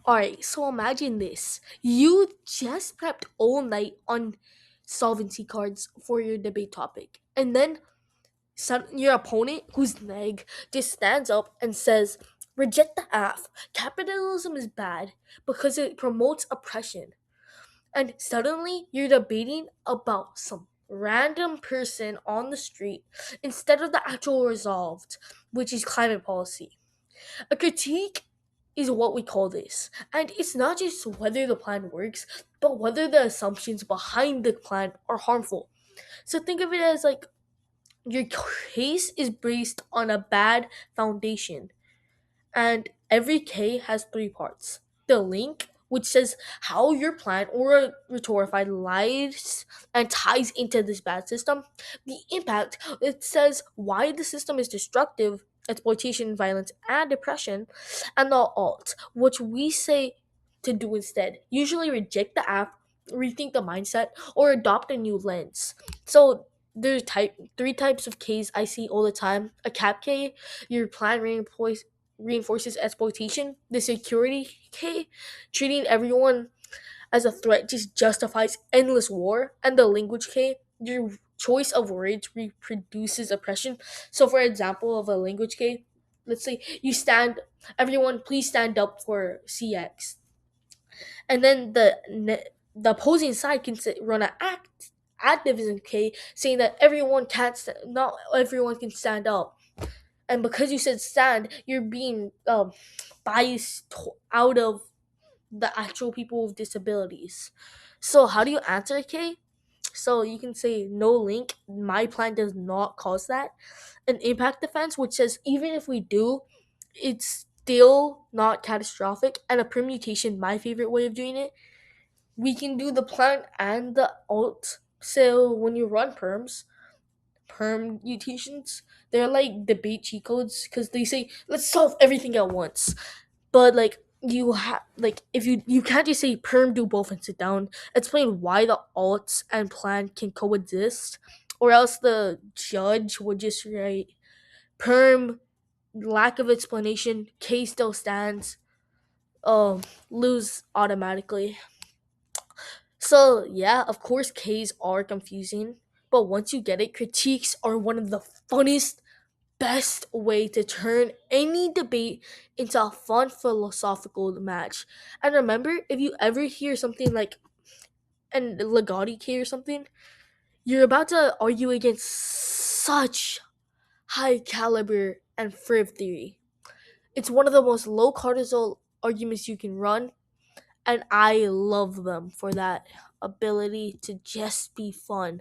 Alright, so imagine this. You just prepped all night on solvency cards for your debate topic. And then your opponent, who's neg, just stands up and says, reject the AF. Capitalism is bad because it promotes oppression. And suddenly you're debating about some random person on the street instead of the actual resolved, which is climate policy. A critique is what we call this. And it's not just whether the plan works, but whether the assumptions behind the plan are harmful. So think of it as like your case is based on a bad foundation, and every K has three parts. The link, which says how your plan or rhetorified lies and ties into this bad system. The impact, it says why the system is destructive, exploitation, violence, and depression. And the alt, which we say to do instead. Usually reject the app, rethink the mindset, or adopt a new lens. So there's three types of Ks I see all the time. A cap K, your plan reinforces exploitation. The security K, treating everyone as a threat, just justifies endless war. And the language K, your choice of words reproduces oppression. So, for example, of a language K, let's say you stand, everyone, please stand up for CX, and then the opposing side can run an activism K, saying that not everyone can stand up, and because you said stand, you're being biased out of the actual people with disabilities. So how do you answer, K? So you can say no link. My plan does not cause that. An impact defense, which says even if we do, it's still not catastrophic. And a permutation, my favorite way of doing it, we can do the plan and the alt. So when you run permutations, they're like debate cheat codes because they say let's solve everything at once. But like you have like if you can't just say perm do both and sit down. Explain why the alts and plan can coexist, or else the judge would just write perm, lack of explanation, case still stands, lose automatically. So yeah, of course K's are confusing, but once you get it, critiques are one of the funnest, best way to turn any debate into a fun philosophical match. And remember, if you ever hear something like an Legati K or something, you're about to argue against such high caliber and friv theory. It's one of the most low cortisol arguments you can run, and I love them for that ability to just be fun.